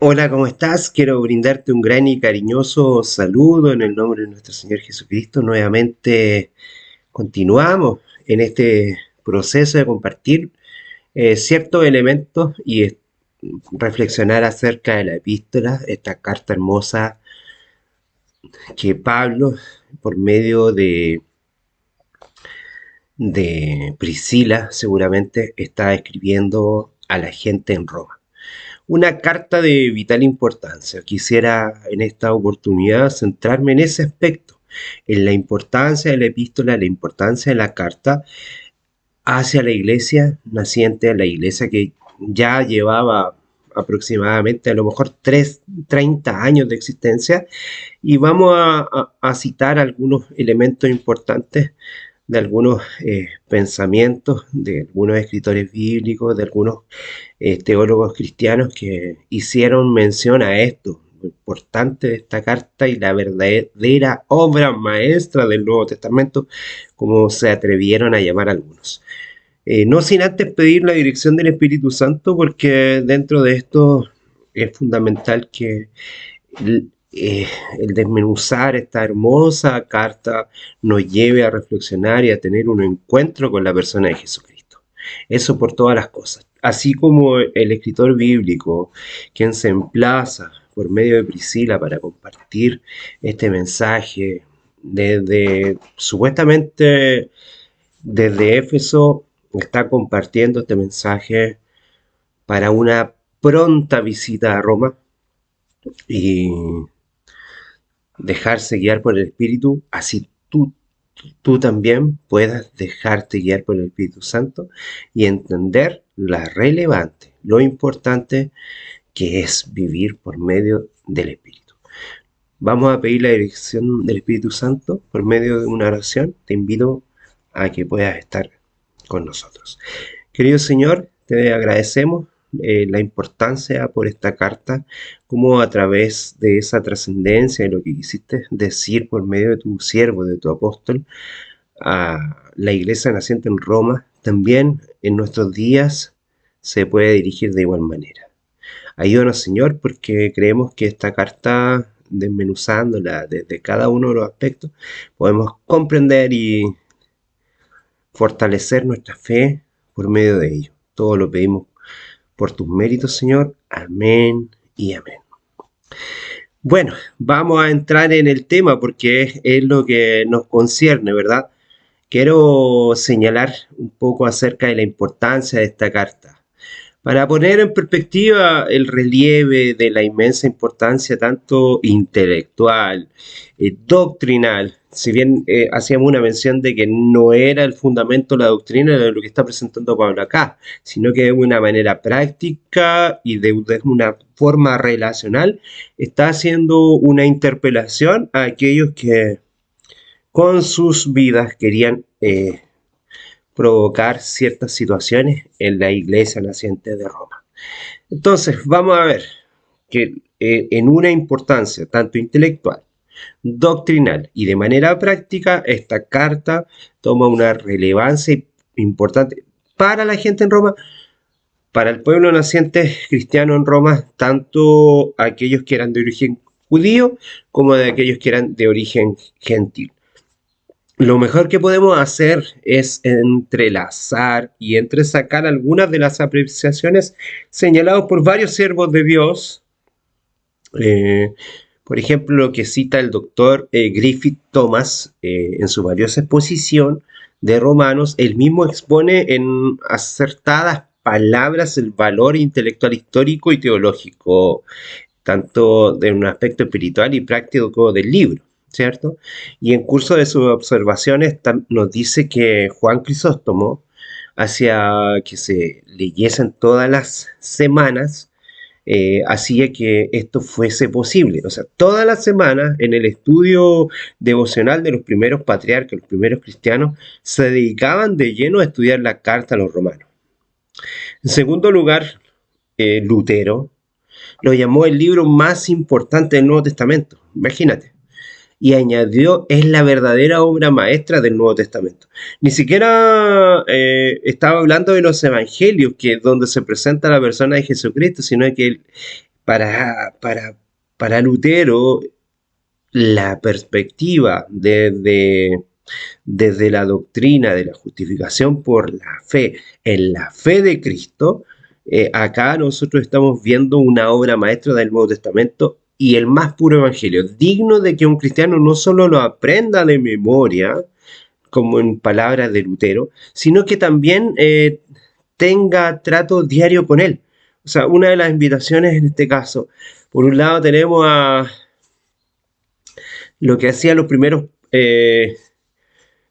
Hola, ¿cómo estás? Quiero brindarte un gran y cariñoso saludo en el nombre de nuestro Señor Jesucristo. Nuevamente continuamos en este proceso de compartir ciertos elementos y reflexionar acerca de la epístola, esta carta hermosa que Pablo, por medio de Priscila, seguramente está escribiendo a la gente en Roma. Una carta de vital importancia. Quisiera en esta oportunidad centrarme en ese aspecto, en la importancia de la epístola, la importancia de la carta hacia la iglesia naciente, a la iglesia que ya llevaba aproximadamente a lo mejor 30 años de existencia, y vamos a citar algunos elementos importantes de algunos pensamientos de algunos escritores bíblicos, de algunos teólogos cristianos que hicieron mención a esto, lo importante de esta carta y la verdadera obra maestra del Nuevo Testamento, como se atrevieron a llamar algunos. No sin antes pedir la dirección del Espíritu Santo, porque dentro de esto es fundamental que el desmenuzar esta hermosa carta nos lleve a reflexionar y a tener un encuentro con la persona de Jesucristo. Eso por todas las cosas. Así como el escritor bíblico, quien se emplaza por medio de Priscila para compartir este mensaje desde supuestamente desde Éfeso, está compartiendo este mensaje para una pronta visita a Roma y dejarse guiar por el Espíritu, así tú también puedas dejarte guiar por el Espíritu Santo y entender la relevante, lo importante que es vivir por medio del Espíritu. Vamos a pedir la dirección del Espíritu Santo por medio de una oración. Te invito a que puedas estar con nosotros. Querido Señor, te agradecemos la importancia por esta carta, como a través de esa trascendencia de lo que quisiste decir por medio de tu siervo, de tu apóstol, a la iglesia naciente en Roma, también en nuestros días se puede dirigir de igual manera. Ayúdanos, Señor, porque creemos que esta carta, desmenuzándola desde cada uno de los aspectos, podemos comprender y fortalecer nuestra fe por medio de ello. Todo lo pedimos por tus méritos, Señor. Amén y amén. Bueno, vamos a entrar en el tema porque es lo que nos concierne, ¿verdad? Quiero señalar un poco acerca de la importancia de esta carta. Para poner en perspectiva el relieve de la inmensa importancia tanto intelectual, doctrinal, si bien hacíamos una mención de que no era el fundamento la doctrina de lo que está presentando Pablo acá, sino que de una manera práctica y de una forma relacional está haciendo una interpelación a aquellos que con sus vidas querían provocar ciertas situaciones en la iglesia naciente de Roma. Entonces, vamos a ver que en una importancia tanto intelectual, doctrinal y de manera práctica, esta carta toma una relevancia importante para la gente en Roma, para el pueblo naciente cristiano en Roma, tanto aquellos que eran de origen judío como de aquellos que eran de origen gentil. Lo mejor que podemos hacer es entrelazar y entresacar algunas de las apreciaciones señaladas por varios siervos de Dios. Eh, por ejemplo, lo que cita el doctor Griffith Thomas en su valiosa exposición de Romanos, él mismo expone en acertadas palabras el valor intelectual, histórico y teológico, tanto de un aspecto espiritual y práctico del libro, ¿cierto? Y en curso de sus observaciones nos dice que Juan Crisóstomo hacía que se leyesen todas las semanas, hacía que esto fuese posible. O sea, todas las semanas en el estudio devocional de los primeros patriarcas, los primeros cristianos, se dedicaban de lleno a estudiar la carta a los romanos. En segundo lugar, Lutero lo llamó el libro más importante del Nuevo Testamento. Imagínate. Y añadió, es la verdadera obra maestra del Nuevo Testamento. Ni siquiera estaba hablando de los evangelios, que es donde se presenta la persona de Jesucristo, sino que para Lutero, la perspectiva desde la doctrina de la justificación por la fe, en la fe de Cristo, acá nosotros estamos viendo una obra maestra del Nuevo Testamento y el más puro evangelio, digno de que un cristiano no solo lo aprenda de memoria, como en palabras de Lutero, sino que también tenga trato diario con él. O sea, una de las invitaciones en este caso, por un lado tenemos a lo que hacían los primeros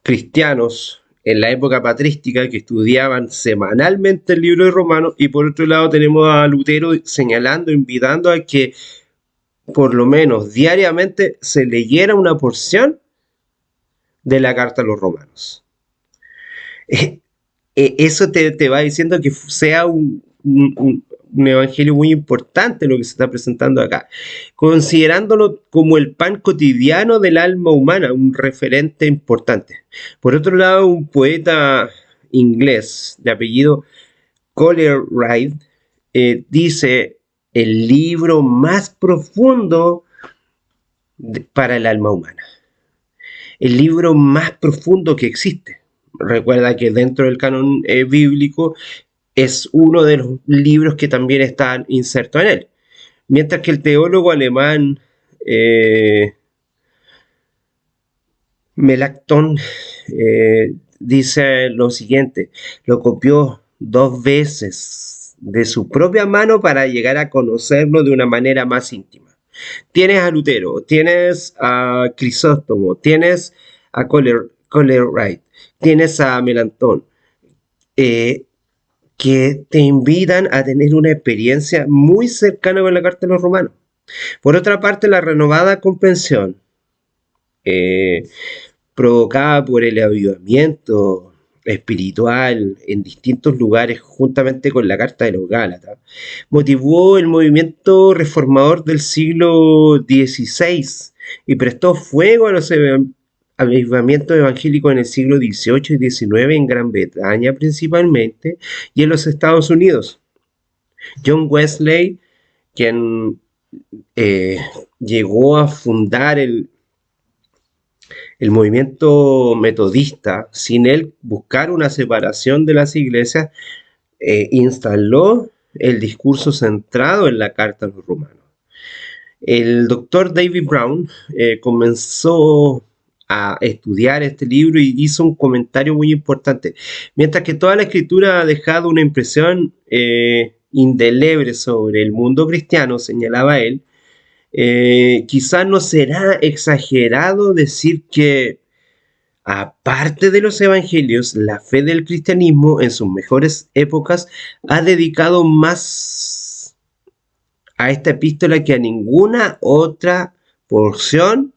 cristianos en la época patrística, que estudiaban semanalmente el libro de Romanos, y por otro lado tenemos a Lutero señalando, invitando a que por lo menos diariamente se leyera una porción de la carta a los romanos. Eso te va diciendo que sea un evangelio muy importante lo que se está presentando acá, considerándolo como el pan cotidiano del alma humana, un referente importante. Por otro lado, un poeta inglés de apellido Coleridge dice: el libro más profundo para el alma humana, el libro más profundo que existe. Recuerda que dentro del canon bíblico es uno de los libros que también están insertos en él. Mientras que el teólogo alemán Melanchthon dice lo siguiente: lo copió 2 veces de su propia mano para llegar a conocerlo de una manera más íntima. Tienes a Lutero, tienes a Crisóstomo, tienes a Coleridge, tienes a Melanchthon, que te invitan a tener una experiencia muy cercana con la carta de los romanos. Por otra parte, la renovada comprensión provocada por el avivamiento espiritual en distintos lugares juntamente con la carta de los Gálatas motivó el movimiento reformador del siglo XVI y prestó fuego a los avivamientos evangélicos en el siglo XVIII y XIX en Gran Bretaña principalmente y en los Estados Unidos. John Wesley, quien llegó a fundar el movimiento metodista, sin él buscar una separación de las iglesias, instaló el discurso centrado en la carta a los romanos. El doctor David Brown comenzó a estudiar este libro y hizo un comentario muy importante. Mientras que toda la escritura ha dejado una impresión indeleble sobre el mundo cristiano, señalaba él, quizás no será exagerado decir que, aparte de los evangelios, la fe del cristianismo en sus mejores épocas ha dedicado más a esta epístola que a ninguna otra porción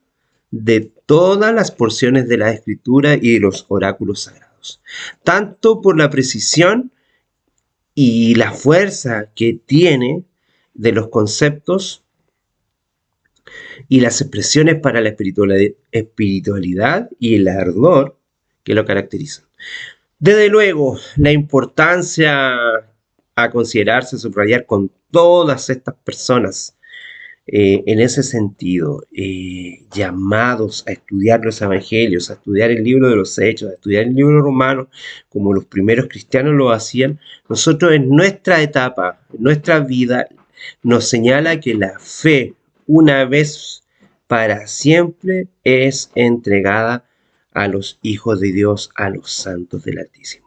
de todas las porciones de la escritura y de los oráculos sagrados, tanto por la precisión y la fuerza que tiene de los conceptos y las expresiones para la espiritualidad y el ardor que lo caracterizan. Desde luego, la importancia a considerarse, subrayar con todas estas personas en ese sentido, llamados a estudiar los evangelios, a estudiar el libro de los Hechos, a estudiar el libro romano, como los primeros cristianos lo hacían, nosotros en nuestra etapa, en nuestra vida, nos señala que la fe, una vez para siempre, es entregada a los hijos de Dios, a los santos del Altísimo.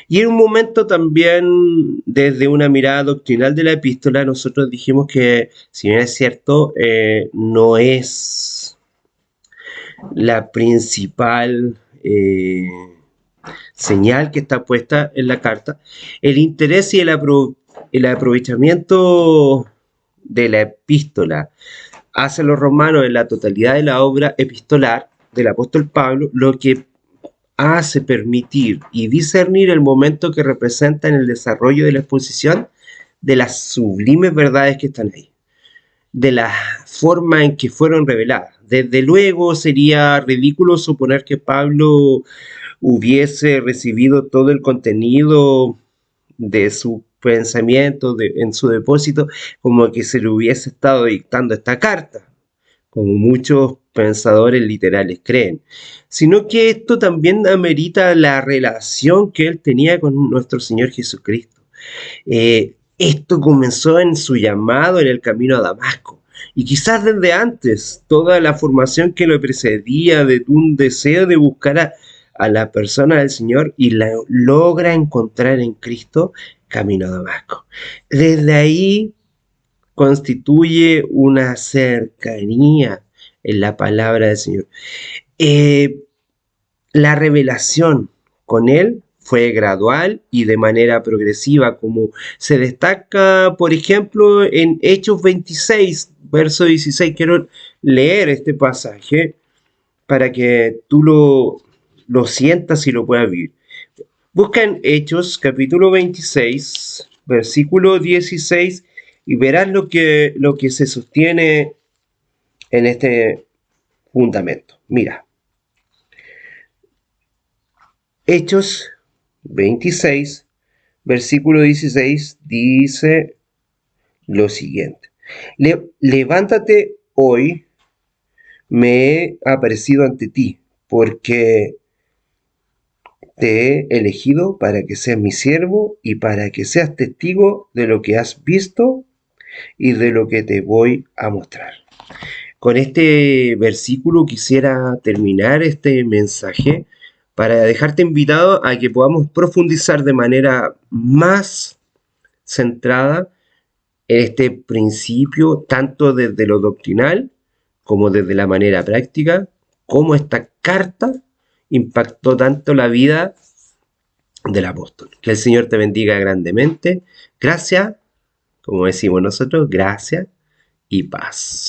Y en un momento también, desde una mirada doctrinal de la epístola, nosotros dijimos que, si bien es cierto, no es la principal señal que está puesta en la carta, el interés y el aprovechamiento de la epístola hacia los romanos en la totalidad de la obra epistolar del apóstol Pablo, lo que hace permitir y discernir el momento que representa en el desarrollo de la exposición de las sublimes verdades que están ahí, de la forma en que fueron reveladas. Desde luego sería ridículo suponer que Pablo hubiese recibido todo el contenido de su pensamientos en su depósito como que se le hubiese estado dictando esta carta, como muchos pensadores literales creen, sino que esto también amerita la relación que él tenía con nuestro Señor Jesucristo. Esto comenzó en su llamado en el camino a Damasco. Y quizás desde antes, toda la formación que lo precedía de un deseo de buscar a la persona del Señor y la logra encontrar en Cristo camino a Damasco. Desde ahí constituye una cercanía en la palabra del Señor. La revelación con él fue gradual y de manera progresiva, como se destaca, por ejemplo, en Hechos 26, verso 16. Quiero leer este pasaje para que tú lo sientas y lo puedas vivir. Busca en Hechos capítulo 26, versículo 16, y verás lo que se sostiene en este fundamento. Mira, Hechos 26, versículo 16, dice lo siguiente. Levántate hoy, me he aparecido ante ti, porque te he elegido para que seas mi siervo y para que seas testigo de lo que has visto y de lo que te voy a mostrar. Con este versículo quisiera terminar este mensaje para dejarte invitado a que podamos profundizar de manera más centrada en este principio, tanto desde lo doctrinal como desde la manera práctica, cómo esta carta impactó tanto la vida del apóstol. Que el Señor te bendiga grandemente. Gracias, como decimos nosotros, gracias y paz.